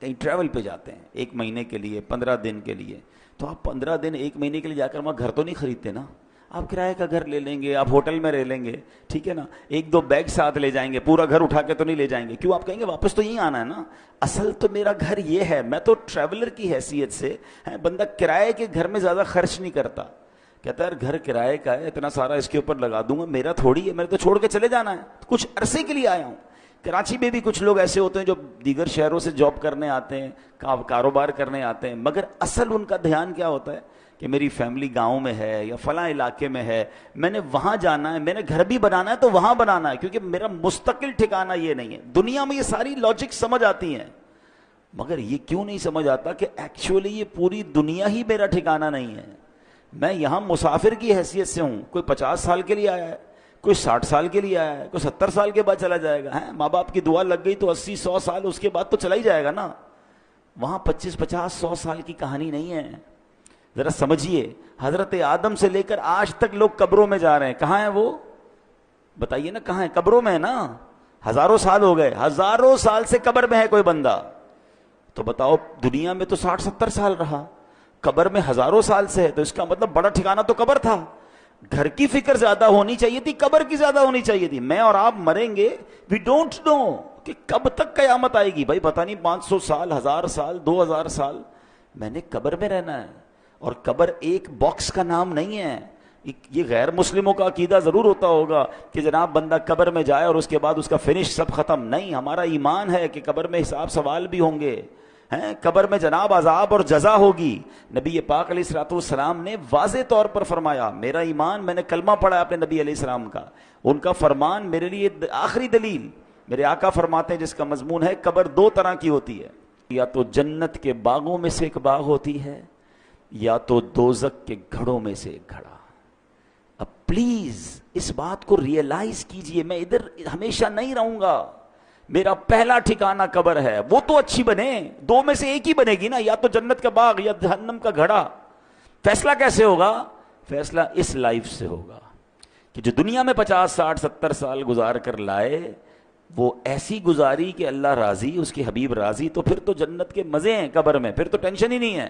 کہیں ٹریول پہ جاتے ہیں 1 مہینے کے لیے، 15 دن کے لیے، تو آپ 15 دن 1 مہینے کے لیے جا کر وہاں گھر تو نہیں خریدتے نا، آپ کرائے کا گھر لے لیں گے، آپ ہوٹل میں رہ لیں گے، ٹھیک ہے نا، 1-2 بیگ ساتھ لے جائیں گے، پورا گھر اٹھا کے تو نہیں لے جائیں گے، کیوں؟ آپ کہیں گے واپس تو یہیں آنا ہے نا، اصل تو میرا گھر یہ ہے، میں تو ٹریولر کی حیثیت سے بندہ کرائے کے گھر میں زیادہ خرچ نہیں کرتا، کہتا ہے گھر کرائے کا ہے، اتنا سارا اس کے اوپر لگا دوں گا، میرا تھوڑی ہے، میرے تو چھوڑ کے چلے جانا ہے، کچھ عرصے کے لیے آیا ہوں۔ کراچی میں بھی کچھ لوگ ایسے ہوتے ہیں جو دیگر شہروں سے جاب کرنے آتے ہیں، کاروبار کرنے آتے ہیں، مگر اصل ان کا دھیان کیا ہوتا ہے کہ میری فیملی گاؤں میں ہے یا فلاں علاقے میں ہے، میں نے وہاں جانا ہے، میں نے گھر بھی بنانا ہے تو وہاں بنانا ہے، کیونکہ میرا مستقل ٹھکانہ یہ نہیں ہے۔ دنیا میں یہ ساری لاجک سمجھ آتی ہیں، مگر یہ کیوں نہیں سمجھ آتا کہ ایکچولی یہ پوری دنیا ہی میرا ٹھکانہ نہیں ہے، میں یہاں مسافر کی حیثیت سے ہوں، کوئی 50 سال کے لیے آیا ہے، کوئی 60 سال کے لیے آیا ہے، کوئی 70 سال کے بعد چلا جائے گا، ماں باپ کی دعا لگ گئی تو 80-100 سال اس کے بعد تو چلا ہی جائے گا نا، وہاں 25-50-100 سال کی کہانی نہیں ہے۔ ذرا سمجھیے، حضرت آدم سے لے کر آج تک لوگ قبروں میں جا رہے ہیں، کہاں ہیں وہ؟ بتائیے نا، کہاں ہیں؟ قبروں میں ہے نا، ہزاروں سال ہو گئے، ہزاروں سال سے قبر میں ہے کوئی بندہ، تو بتاؤ دنیا میں تو 60-70 سال رہا، قبر میں ہزاروں سال سے ہے، تو اس کا مطلب بڑا ٹھکانہ تو قبر تھا۔ گھر کی فکر زیادہ ہونی چاہیے تھی، قبر کی زیادہ ہونی چاہیے تھی۔ میں اور آپ مریں گے، وی ڈونٹ نو کہ کب تک قیامت آئے گی، بھائی پتہ نہیں، 500 سال، 1000 سال، 2000 سال، میں نے قبر میں رہنا ہے۔ اور قبر ایک باکس کا نام نہیں ہے۔ یہ غیر مسلموں کا عقیدہ ضرور ہوتا ہوگا کہ جناب بندہ قبر میں جائے اور اس کے بعد اس کا فنش سب ختم، نہیں، ہمارا ایمان ہے کہ قبر میں حساب سوال بھی ہوں گے، قبر میں جناب عذاب اور جزا ہوگی۔ نبی پاک علیہ الصلوۃ والسلام نے واضح طور پر فرمایا، میرا ایمان، میں نے کلمہ پڑھا اپنے نبی علیہ السلام کا، ان کا فرمان میرے لیے آخری دلیل۔ میرے آقا فرماتے ہیں جس کا مضمون ہے قبر 2 طرح کی ہوتی ہے، یا تو جنت کے باغوں میں سے ایک باغ ہوتی ہے، یا تو دوزخ کے گھڑوں میں سے ایک گھڑا۔ اب پلیز اس بات کو ریئلائز کیجئے، میں ادھر ہمیشہ نہیں رہوں گا، میرا پہلا ٹھکانہ قبر ہے، وہ تو اچھی بنے، 2 میں سے ایک ہی بنے گی نا، یا تو جنت کا باغ یا جہنم کا گھڑا۔ فیصلہ کیسے ہوگا؟ فیصلہ اس لائف سے ہوگا کہ جو دنیا میں 50-60-70 سال گزار کر لائے، وہ ایسی گزاری کہ اللہ راضی، اس کے حبیب راضی، تو پھر تو جنت کے مزے ہیں قبر میں، پھر تو ٹینشن ہی نہیں ہے۔